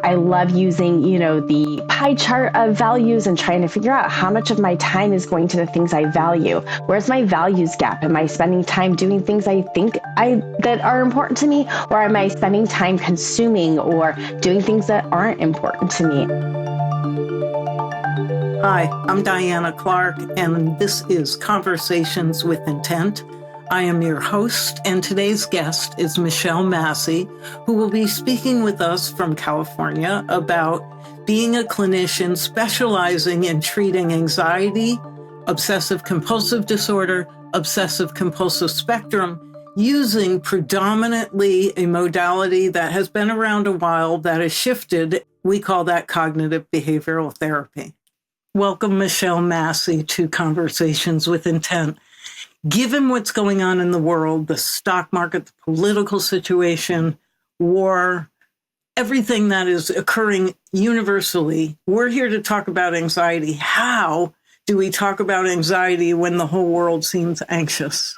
I love using, the pie chart of values and trying to figure out how much of my time is going to the things I value. Where's my values gap? Am I spending time doing things I think that are important to me, or am I spending time consuming or doing things that aren't important to me? Hi, I'm Diana Clark, and this is Conversations with Intent. I am your host, and today's guest is Michelle Massi, who will be speaking with us from California about being a clinician specializing in treating anxiety, obsessive compulsive disorder, obsessive compulsive spectrum, using predominantly a modality that has been around a while that has shifted. We call that cognitive behavioral therapy. Welcome, Michelle Massi, to Conversations with Intent. Given what's going on in the world, the stock market, the political situation, war, everything that is occurring universally, we're here to talk about anxiety. How do we talk about anxiety when the whole world seems anxious?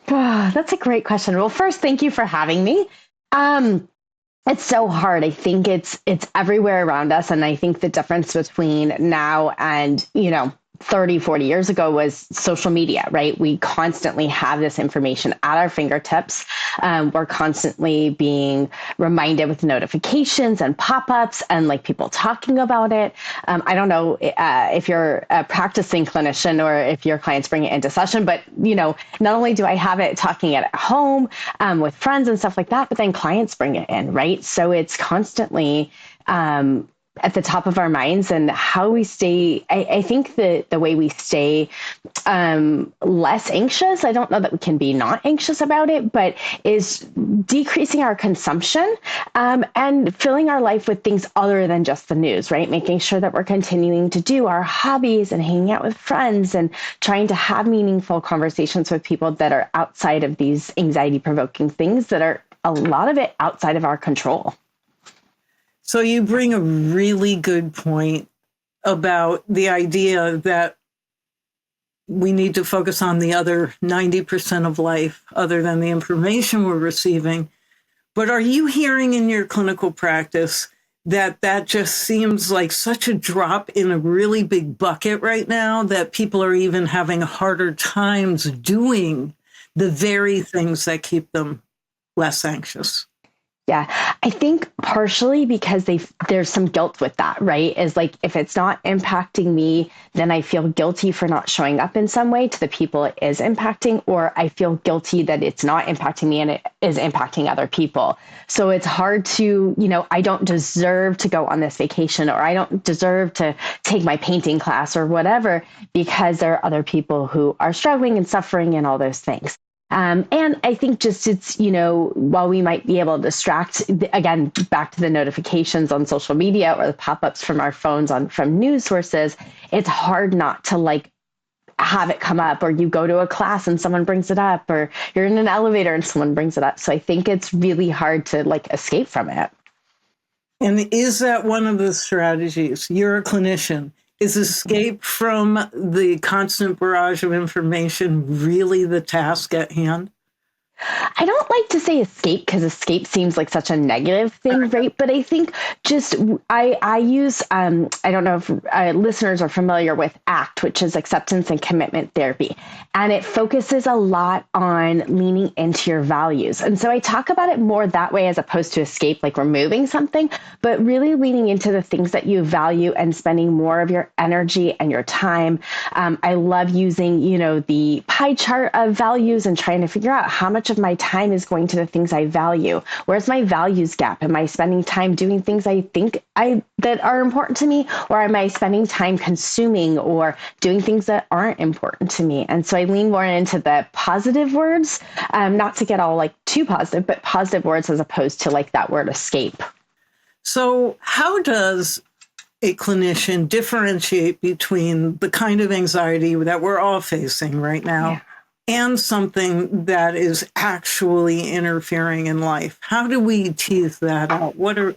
That's a great question. Well, first, thank you for having me. It's so hard. I think it's everywhere around us. And I think the difference between now and, 30, 40 years ago was social media, right? We constantly have this information at our fingertips. We're constantly being reminded with notifications and pop-ups and like people talking about it. I don't know if you're a practicing clinician or if your clients bring it into session, but not only do I have it talking at home with friends and stuff like that, but then clients bring it in, right? So it's constantly at the top of our minds, and how we stay. I think that the way we stay less anxious, I don't know that we can be not anxious about it, but is decreasing our consumption and filling our life with things other than just the news, right? Making sure that we're continuing to do our hobbies and hanging out with friends and trying to have meaningful conversations with people that are outside of these anxiety-provoking things that are a lot of it outside of our control. So you bring a really good point about the idea that we need to focus on the other 90% of life other than the information we're receiving. But are you hearing in your clinical practice that just seems like such a drop in a really big bucket right now, that people are even having harder times doing the very things that keep them less anxious? Yeah, I think partially because there's some guilt with that, right? Is like, if it's not impacting me, then I feel guilty for not showing up in some way to the people it is impacting, or I feel guilty that it's not impacting me and it is impacting other people. So it's hard to, I don't deserve to go on this vacation, or I don't deserve to take my painting class or whatever, because there are other people who are struggling and suffering and all those things. And I think just it's, while we might be able to distract, again, back to the notifications on social media or the pop-ups from our phones from news sources, it's hard not to have it come up, or you go to a class and someone brings it up, or you're in an elevator and someone brings it up. So I think it's really hard to escape from it. And is that one of the strategies? You're a clinician. Is escape from the constant barrage of information really the task at hand? I don't like to say escape, because escape seems like such a negative thing, right? But I think just I use, I don't know if listeners are familiar with ACT, which is acceptance and commitment therapy. And it focuses a lot on leaning into your values. And so I talk about it more that way, as opposed to escape, like removing something, but really leaning into the things that you value and spending more of your energy and your time. I love using, the pie chart of values and trying to figure out how much of my time is going to the things I value. Where's my values gap? Am I spending time doing things I think that are important to me, or am I spending time consuming or doing things that aren't important to me? And so I lean more into the positive words, not to get all too positive, but positive words as opposed to that word escape. So how does a clinician differentiate between the kind of anxiety that we're all facing right now? Yeah. And something that is actually interfering in life? How do we tease that out? What are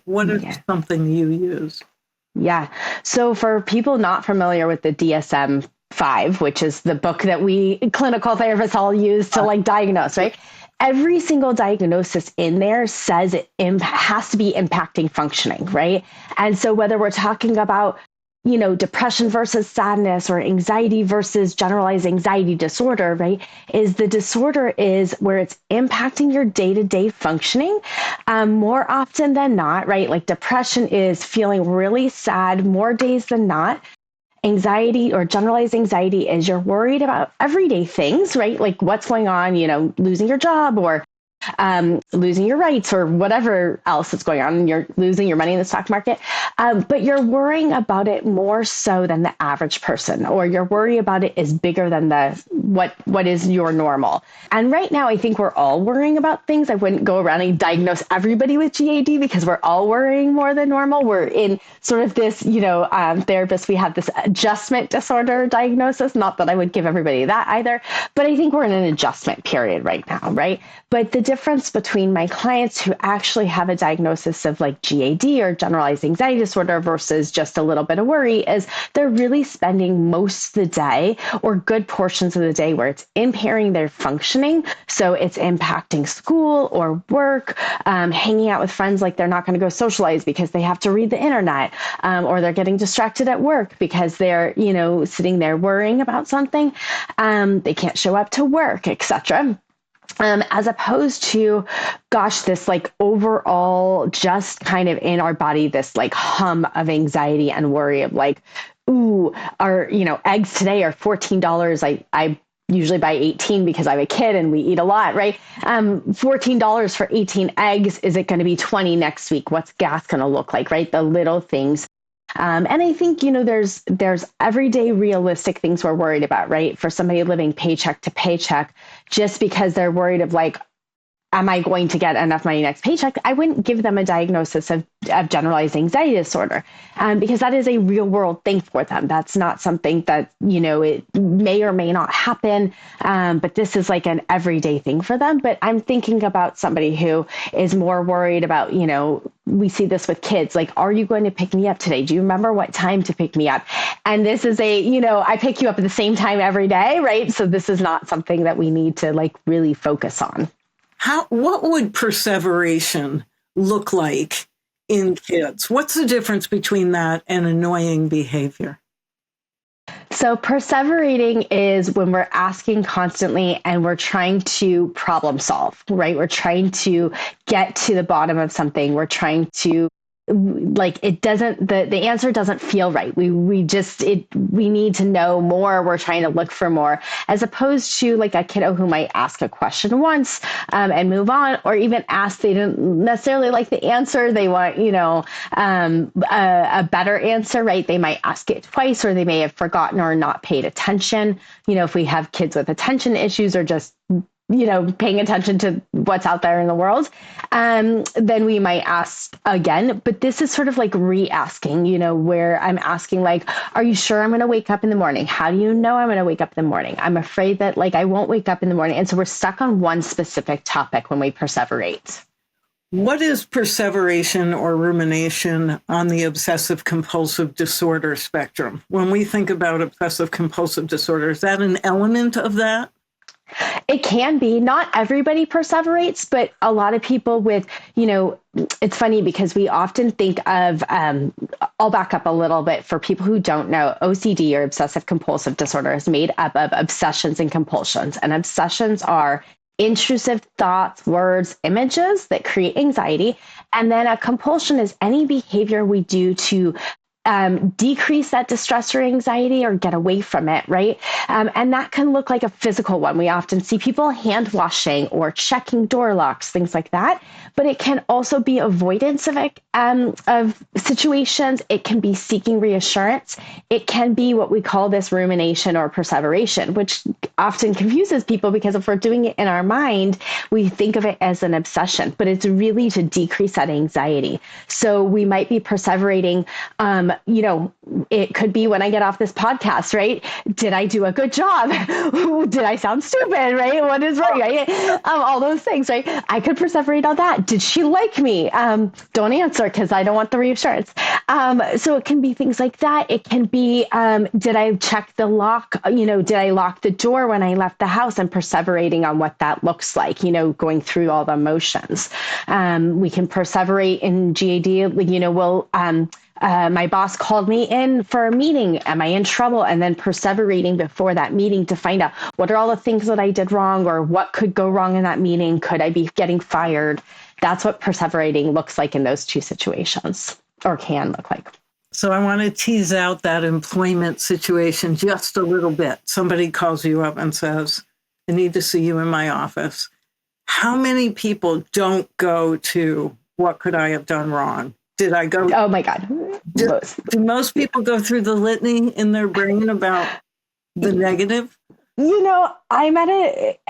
something you use? Yeah. So for people not familiar with the DSM-5, which is the book that we clinical therapists all use to diagnose, right? every single diagnosis in there says it has to be impacting functioning, right? And so whether we're talking about, depression versus sadness or anxiety versus generalized anxiety disorder, right? Is the disorder is where it's impacting your day-to-day functioning more often than not, right? Like depression is feeling really sad more days than not. Anxiety or generalized anxiety is you're worried about everyday things, right? Like what's going on, losing your job or losing your rights or whatever else is going on. You're losing your money in the stock market. But you're worrying about it more so than the average person, or your worry about it is bigger than what is your normal. And right now, I think we're all worrying about things. I wouldn't go around and diagnose everybody with GAD because we're all worrying more than normal. We're in sort of this, therapists, we have this adjustment disorder diagnosis. Not that I would give everybody that either, but I think we're in an adjustment period right now, right? But the difference between my clients who actually have a diagnosis of like GAD or generalized anxiety disorder versus just a little bit of worry is they're really spending most of the day or good portions of the day where it's impairing their functioning. So it's impacting school or work, hanging out with friends like they're not going to go socialize because they have to read the internet, or they're getting distracted at work because they're, sitting there worrying about something. They can't show up to work, etc. As opposed to, gosh, this like overall just kind of in our body, this like hum of anxiety and worry of like, ooh, our, eggs today are $14. I usually buy 18 because I have a kid and we eat a lot, right? $14 for 18 eggs. Is it going to be 20 next week? What's gas going to look like, right? The little things. And I think, there's everyday realistic things we're worried about, right? For somebody living paycheck to paycheck, just because they're worried of like, am I going to get enough money next paycheck? I wouldn't give them a diagnosis of generalized anxiety disorder because that is a real world thing for them. That's not something that, it may or may not happen. But this is like an everyday thing for them. But I'm thinking about somebody who is more worried about, we see this with kids, like, are you going to pick me up today? Do you remember what time to pick me up? And this is I pick you up at the same time every day, right? So this is not something that we need to like really focus on. What would perseveration look like in kids? What's the difference between that and annoying behavior? So perseverating is when we're asking constantly and we're trying to problem solve, right? We're trying to get to the bottom of something. We're trying to like it doesn't the answer doesn't feel right. We need to know more. We're trying to look for more, as opposed to like a kiddo who might ask a question once and move on, or even ask they didn't necessarily like the answer. They want a better answer, right? They might ask it twice, or they may have forgotten or not paid attention. If we have kids with attention issues or just paying attention to what's out there in the world, then we might ask again. But this is sort of like re-asking, where I'm asking like, are you sure I'm going to wake up in the morning? How do you know I'm going to wake up in the morning? I'm afraid that like I won't wake up in the morning. And so we're stuck on one specific topic when we perseverate. What is perseveration or rumination on the obsessive compulsive disorder spectrum? When we think about obsessive compulsive disorder, is that an element of that? It can be. Not everybody perseverates, but a lot of people with, it's funny because we often think of, I'll back up a little bit for people who don't know, OCD or obsessive compulsive disorder is made up of obsessions and compulsions. And obsessions are intrusive thoughts, words, images that create anxiety. And then a compulsion is any behavior we do to decrease that distress or anxiety or get away from it, right? And that can look like a physical one. We often see people hand washing or checking door locks, things like that. But it can also be avoidance of situations. It can be seeking reassurance. It can be what we call this rumination or perseveration, which often confuses people because if we're doing it in our mind, we think of it as an obsession, but it's really to decrease that anxiety. So we might be perseverating, it could be when I get off this podcast, right? Did I do a good job? Did I sound stupid, right? What is wrong, right? All those things, right? I could perseverate on that. Did she like me? Don't answer because I don't want the reassurance. So it can be things like that. It can be, did I check the lock? Did I lock the door when I left the house and perseverating on what that looks like, going through all the emotions. We can perseverate in GAD, my boss called me in for a meeting. Am I in trouble? And then perseverating before that meeting to find out what are all the things that I did wrong, or what could go wrong in that meeting? Could I be getting fired? That's what perseverating looks like in those two situations, or can look like. So I want to tease out that employment situation just a little bit. Somebody calls you up and says, I need to see you in my office. How many people don't go to, what could I have done wrong? Did I go? Oh my God. Do most people go through the litany in their brain about the negative? I'm at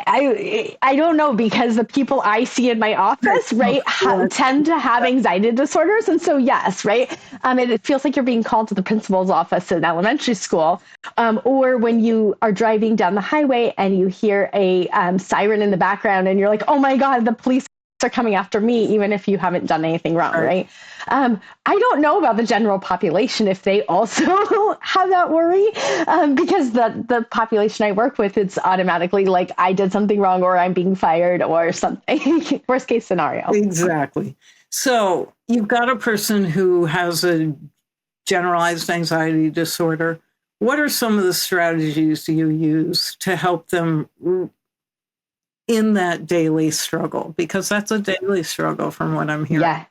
I don't know, because the people I see in my office, right, tend to have anxiety disorders. And so, yes, right. It feels like you're being called to the principal's office in elementary school, or when you are driving down the highway and you hear a siren in the background and you're like, oh my God, the police are coming after me, even if you haven't done anything wrong, right? I don't know about the general population if they also have that worry, because the population I work with, it's automatically like I did something wrong, or I'm being fired, or something. Worst case scenario. Exactly. So you've got a person who has a generalized anxiety disorder. What are some of the strategies you use to help them in that daily struggle? Because that's a daily struggle from what I'm hearing.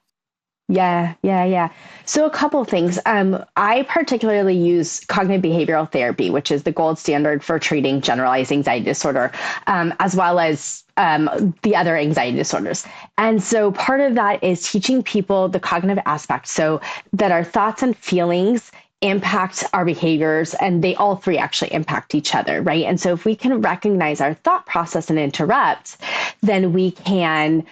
Yeah. So a couple of things. I particularly use cognitive behavioral therapy, which is the gold standard for treating generalized anxiety disorder, as well as the other anxiety disorders. And so part of that is teaching people the cognitive aspect, so that our thoughts and feelings impact our behaviors, and they all three actually impact each other, right? And so if we can recognize our thought process and interrupt, then we can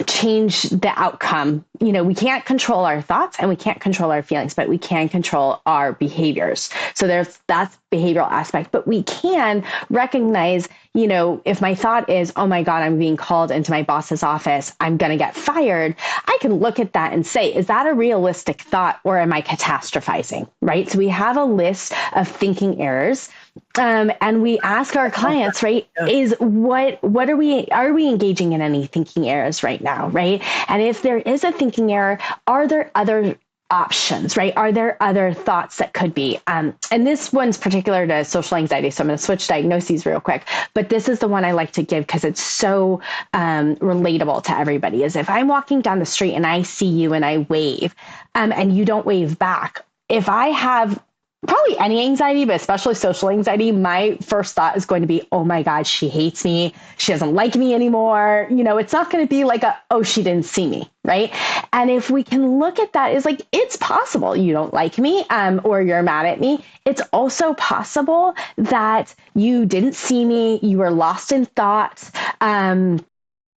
change the outcome. We can't control our thoughts and we can't control our feelings, but we can control our behaviors. So that's behavioral aspect, but we can recognize, if my thought is, oh my God, I'm being called into my boss's office, I'm going to get fired. I can look at that and say, is that a realistic thought, or am I catastrophizing? Right? So we have a list of thinking errors. And we ask our clients, right, is what are we engaging in any thinking errors right now, right? And if there is a thinking error, are there other options, right? Are there other thoughts that could be? And this one's particular to social anxiety, so I'm going to switch diagnoses real quick. But this is the one I like to give because it's so relatable to everybody. Is if I'm walking down the street and I see you and I wave, and you don't wave back, if I have probably any anxiety, but especially social anxiety, my first thought is going to be, oh my God, she hates me. She doesn't like me anymore. It's not going to be like oh, she didn't see me. Right. And if we can look at that, it's like, it's possible you don't like me, or you're mad at me. It's also possible that you didn't see me. You were lost in thought.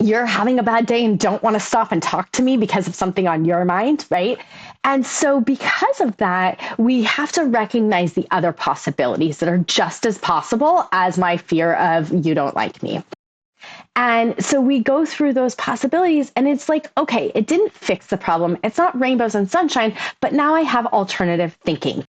You're having a bad day and don't want to stop and talk to me because of something on your mind. Right. And so because of that, we have to recognize the other possibilities that are just as possible as my fear of you don't like me. And so we go through those possibilities and it's like, okay, it didn't fix the problem. It's not rainbows and sunshine, but now I have alternative thinking.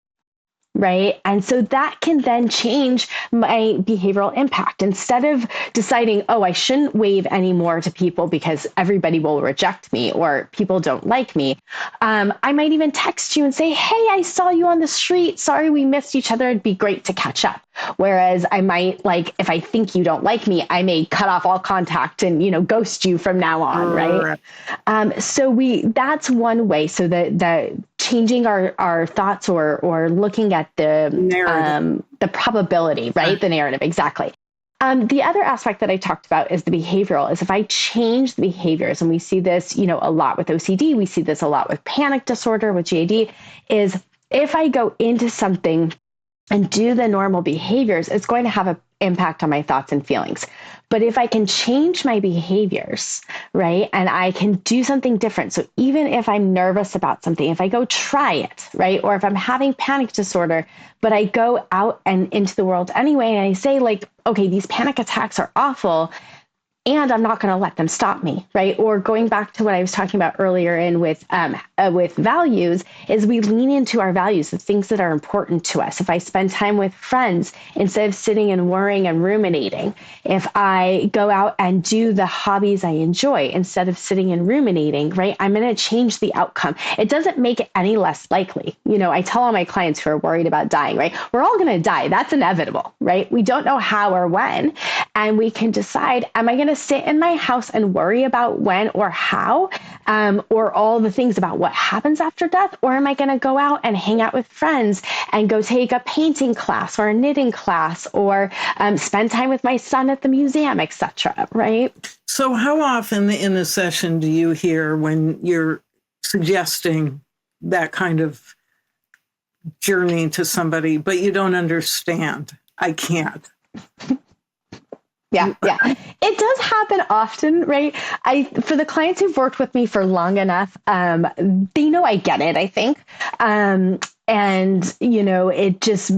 Right. And so that can then change my behavioral impact. Instead of deciding, oh, I shouldn't wave anymore to people because everybody will reject me or people don't like me. I might even text you and say, hey, I saw you on the street. Sorry, we missed each other. It'd be great to catch up. Whereas I might, like, if I think you don't like me, I may cut off all contact and, ghost you from now on. Right. So that's one way. So that changing our thoughts or looking at the probability, right? Yeah. The narrative. Exactly. The other aspect that I talked about is the behavioral, is if I change the behaviors, and we see this, a lot with OCD, we see this a lot with panic disorder, with GAD, is if I go into something and do the normal behaviors, it's going to have an impact on my thoughts and feelings. But if I can change my behaviors, right, and I can do something different. So even if I'm nervous about something, if I go try it, right, or if I'm having panic disorder, but I go out and into the world anyway, and I say like, okay, these panic attacks are awful. and I'm not going to let them stop me, right? Or going back to what I was talking about earlier in with values, is we lean into our values, the things that are important to us. If I spend time with friends instead of sitting and worrying and ruminating, if I go out and do the hobbies I enjoy instead of sitting and ruminating, right? I'm going to change the outcome. It doesn't make it any less likely. I tell all my clients who are worried about dying, right? We're all going to die. That's inevitable, right? We don't know how or when. And we can decide, am I going to sit in my house and worry about when or how, or all the things about what happens after death? Or am I going to go out and hang out with friends and go take a painting class or a knitting class, or spend time with my son at the museum, etc. Right? So how often in a session do you hear when you're suggesting that kind of journey to somebody, but you don't understand? I can't. Yeah. It does happen often, right? For the clients who've worked with me for long enough, they know I get it, I think. And, it just,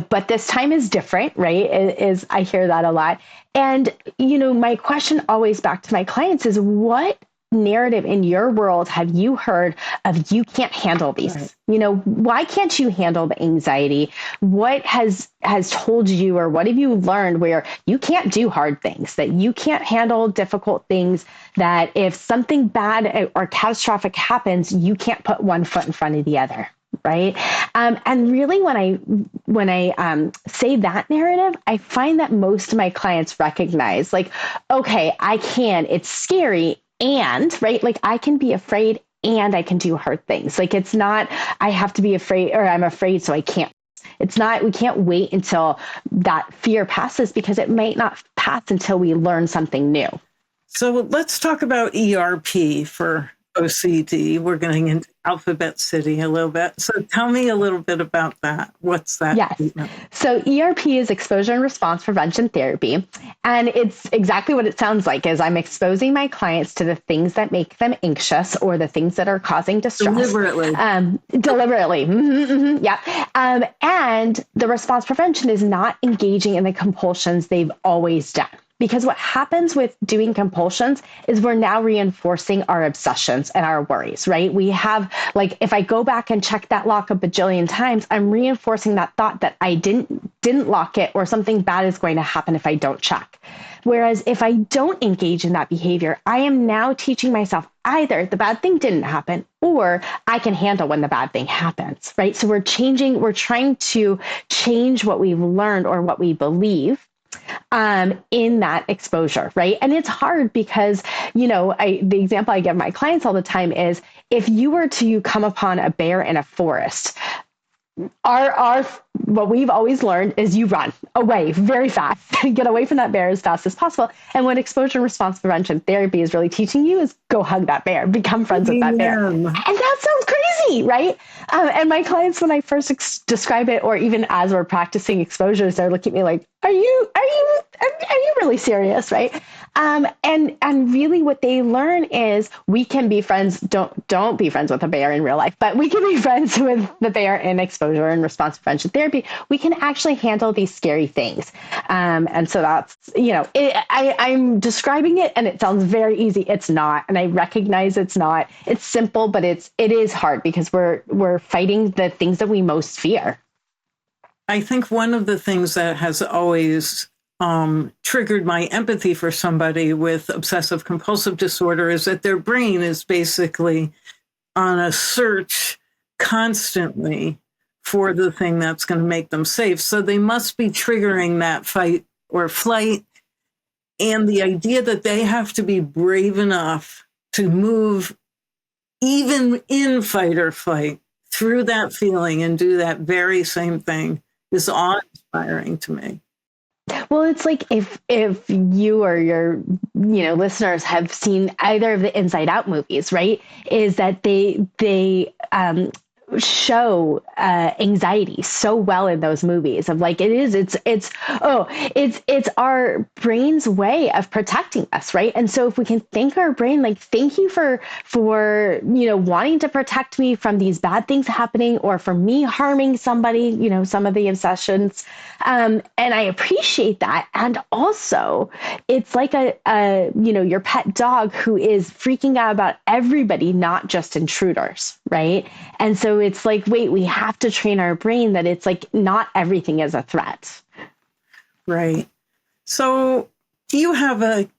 but this time is different, right? I hear that a lot. And, my question always back to my clients is, what narrative in your world have you heard of you can't handle these? Right. Why can't you handle the anxiety? What has told you, or what have you learned where you can't do hard things, that you can't handle difficult things, that if something bad or catastrophic happens, you can't put one foot in front of the other? Right. And really, when I say that narrative, I find that most of my clients recognize, like, okay, it's scary. And right, like, I can be afraid and I can do hard things. Like, it's not, I have to be afraid, or I'm afraid, so I can't. It's not, we can't wait until that fear passes, because it might not pass until we learn something new. So let's talk about ERP for OCD. We're getting into Alphabet City a little bit. So tell me a little bit about that. What's that? Yes. Treatment? So ERP is exposure and response prevention therapy. And it's exactly what it sounds like, is I'm exposing my clients to the things that make them anxious, or the things that are causing distress. Deliberately. Deliberately. Yeah. And the response prevention is not engaging in the compulsions they've always done. Because what happens with doing compulsions is we're now reinforcing our obsessions and our worries, right? We have, like, if I go back and check that lock a bajillion times, I'm reinforcing that thought that I didn't lock it, or something bad is going to happen if I don't check. Whereas if I don't engage in that behavior, I am now teaching myself either the bad thing didn't happen, or I can handle when the bad thing happens, right? So we're trying to change what we've learned, or what we believe, in that exposure, right? And it's hard because, the example I give my clients all the time is, if you were to come upon a bear in a forest, what we've always learned is you run away very fast, get away from that bear as fast as possible. And what exposure and response prevention therapy is really teaching you is go hug that bear, become friends with that bear. And that sounds crazy, right? And my clients, when I first describe it, or even as we're practicing exposures, they're looking at me like, are you really serious, right? And really what they learn is, we can be friends. Don't be friends with a bear in real life, but we can be friends with the bear in exposure and response prevention therapy. We can actually handle these scary things. And so that's, I'm describing it and it sounds very easy. It's not. And I recognize it's not. It's simple, but it is hard, because we're fighting the things that we most fear. I think one of the things that has always triggered my empathy for somebody with obsessive compulsive disorder is that their brain is basically on a search constantly for the thing that's going to make them safe. So they must be triggering that fight or flight. And the idea that they have to be brave enough to move, even in fight or flight, through that feeling and do that very same thing is awe-inspiring to me. Well, it's like if you or your listeners have seen either of the Inside Out movies, right? Is that they show anxiety so well in those movies of like it's our brain's way of protecting us, right? And so if we can thank our brain, like, thank you for wanting to protect me from these bad things happening or from me harming somebody, some of the obsessions, and I appreciate that. And also it's like your pet dog who is freaking out about everybody, not just intruders, right? And so it's like, wait, we have to train our brain that it's like not everything is a threat. Right. So do you have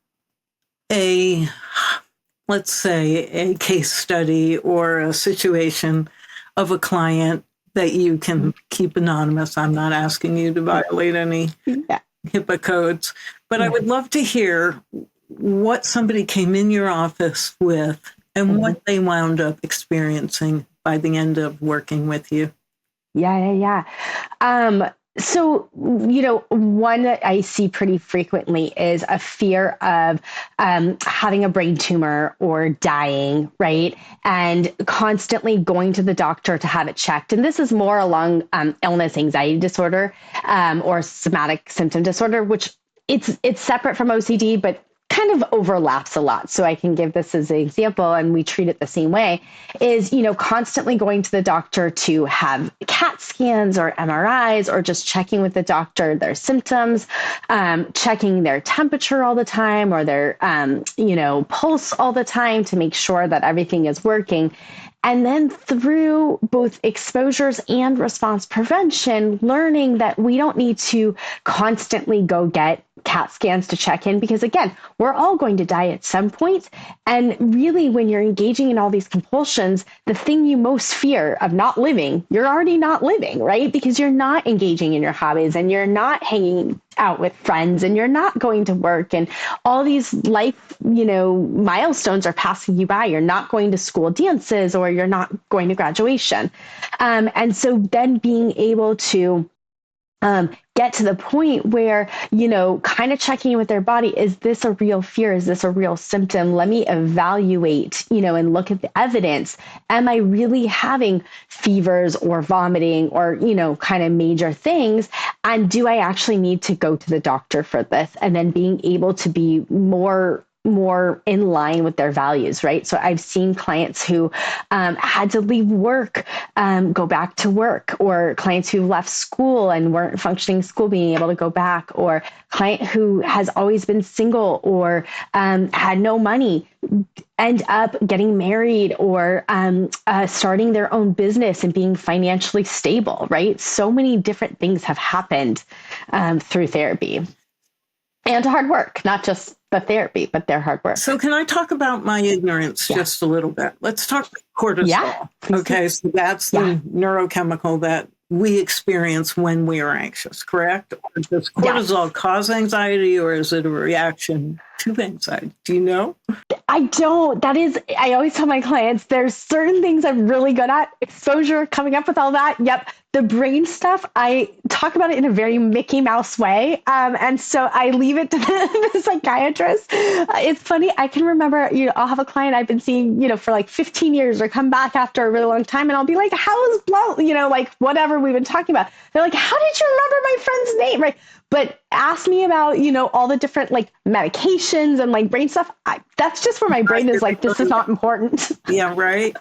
a let's say a case study or a situation of a client that you can keep anonymous? I'm not asking you to violate any HIPAA codes, but I would love to hear what somebody came in your office with and what they wound up experiencing by the end of working with you. Yeah. So, one that I see pretty frequently is a fear of having a brain tumor or dying, right? And constantly going to the doctor to have it checked. And this is more along illness, anxiety disorder, or somatic symptom disorder, which it's separate from OCD, but kind of overlaps a lot. So I can give this as an example, and we treat it the same way, is, constantly going to the doctor to have CAT scans or MRIs, or just checking with the doctor their symptoms, checking their temperature all the time, or their, pulse all the time to make sure that everything is working. And then through both exposures and response prevention, learning that we don't need to constantly go get CAT scans to check in, because again, we're all going to die at some point. And really, when you're engaging in all these compulsions, the thing you most fear of not living, you're already not living, right? Because you're not engaging in your hobbies, and you're not hanging out with friends, and you're not going to work, and all these life, milestones are passing you by. You're not going to school dances, or you're not going to graduation. And so then being able to get to the point where, kind of checking in with their body. Is this a real fear? Is this a real symptom? Let me evaluate, and look at the evidence. Am I really having fevers or vomiting or, kind of major things? And do I actually need to go to the doctor for this? And then being able to be more in line with their values, right? So I've seen clients who had to leave work, go back to work, or clients who left school and weren't functioning in school, being able to go back, or client who has always been single or had no money, end up getting married, or starting their own business and being financially stable, right? So many different things have happened through therapy and hard work, not just the therapy, but their hard work. So can I talk about my ignorance just a little bit? Let's talk about cortisol. Yeah. Okay, so that's the neurochemical that we experience when we are anxious, correct? Or does cortisol cause anxiety, or is it a reaction to anxiety? Do you know? I don't. I always tell my clients, there's certain things I'm really good at. Exposure, coming up with all that. Yep. The brain stuff, I talk about it in a very Mickey Mouse way. And so I leave it to the psychiatrist. It's funny. I can remember, I'll have a client I've been seeing, for like 15 years, or come back after a really long time. And I'll be like, how is blow, like whatever we've been talking about. They're like, how did you remember my friend's name? Right. But ask me about, all the different like medications and like brain stuff. That's just where my brain is like, this is not important. Yeah, right.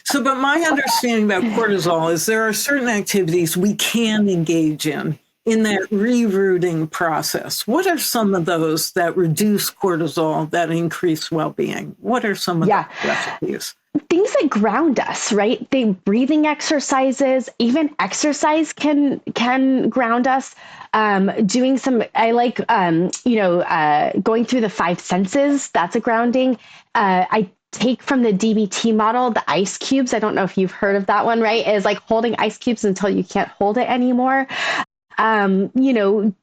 So, but my understanding about cortisol is there are certain activities we can engage in that rerouting process. What are some of those that reduce cortisol, that increase well-being? What are some of the recipes? Things that ground us, right? The breathing exercises, even exercise can ground us. Doing some, I like, going through the five senses. That's a grounding. I take from the DBT model, the ice cubes. I don't know if you've heard of that one, right? Is like holding ice cubes until you can't hold it anymore.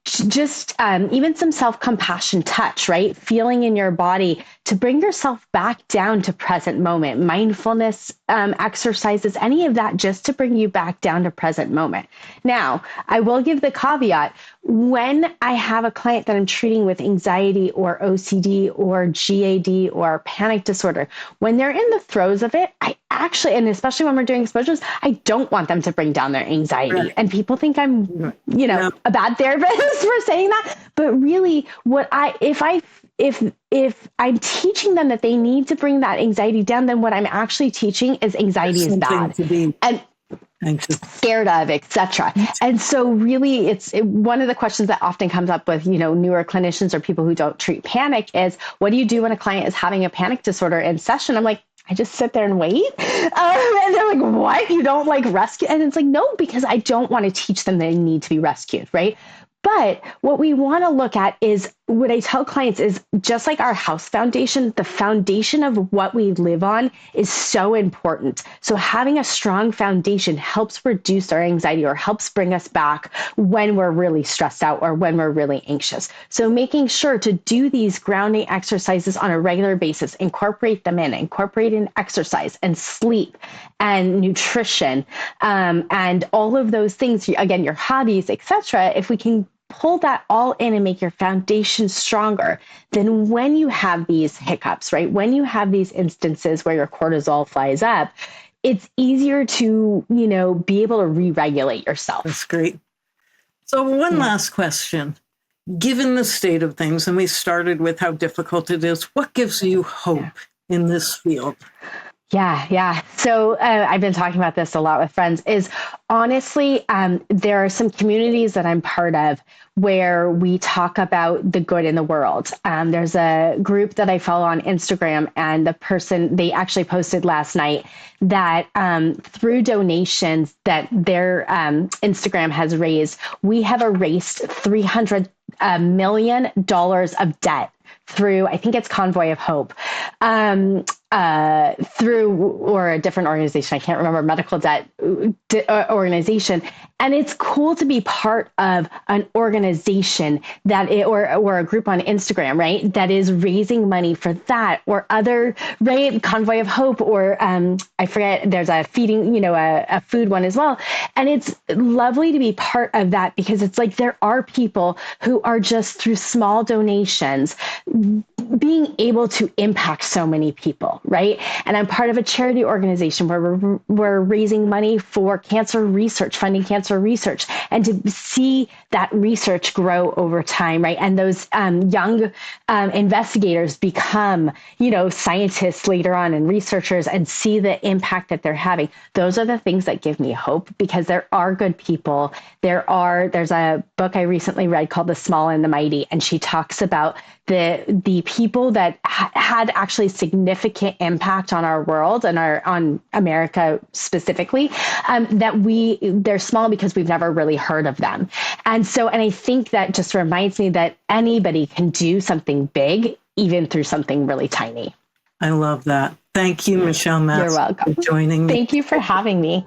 Just even some self-compassion touch, right? Feeling in your body, to bring yourself back down to present moment, mindfulness exercises, any of that, just to bring you back down to present moment. Now, I will give the caveat: when I have a client that I'm treating with anxiety or OCD or GAD or panic disorder, when they're in the throes of it, I actually, and especially when we're doing exposures, I don't want them to bring down their anxiety. Right. And people think I'm, a bad therapist for saying that. But really, if I'm teaching them that they need to bring that anxiety down, then what I'm actually teaching is anxiety is bad. And scared of, etc. And so really one of the questions that often comes up with, newer clinicians or people who don't treat panic is, what do you do when a client is having a panic disorder in session? I'm like, I just sit there and wait. And they're like, what? You don't rescue? And it's like, no, because I don't want to teach them they need to be rescued, right? But what we want to look at is, what I tell clients is, just like our house foundation, the foundation of what we live on is so important. So having a strong foundation helps reduce our anxiety or helps bring us back when we're really stressed out or when we're really anxious. So making sure to do these grounding exercises on a regular basis, incorporate in exercise and sleep and nutrition, and all of those things, again, your hobbies, etc. If we can pull that all in and make your foundation stronger, then when you have these hiccups, right? When you have these instances where your cortisol flies up, it's easier to, be able to re-regulate yourself. That's great. So one last question. Given the state of things, and we started with how difficult it is, what gives you hope in this field? Yeah. So I've been talking about this a lot with friends, is honestly, there are some communities that I'm part of where we talk about the good in the world. There's a group that I follow on Instagram, and they actually posted last night that through donations that their Instagram has raised, we have erased $300 million of debt through, I think it's Convoy of Hope, or a different organization. I can't remember, medical debt organization. And it's cool to be part of an organization or a group on Instagram, right, that is raising money for that or other, right, Convoy of Hope, or I forget, there's a feeding, a food one as well. And it's lovely to be part of that, because it's like there are people who are just, through small donations, being able to impact so many people, right? And I'm part of a charity organization where we're raising money for cancer research, funding cancer research, and to see that research grow over time, right? And those young investigators become, scientists later on and researchers, and see the impact that they're having. Those are the things that give me hope, because there are good people. There's a book I recently read called The Small and the Mighty, and she talks about the people that had actually significant impact on our world and on America specifically, they're small because we've never really heard of them. And I think that just reminds me that anybody can do something big, even through something really tiny. I love that. Thank you, Michelle Massi. You're welcome. For joining me. Thank you for having me.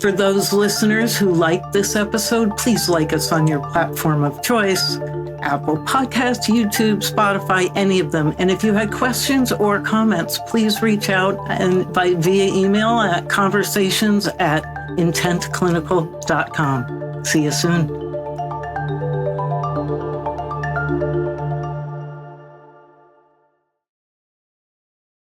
For those listeners who like this episode, please like us on your platform of choice: Apple Podcasts, YouTube, Spotify, any of them. And if you had questions or comments, please reach out via email at conversations@intentclinical.com. See you soon.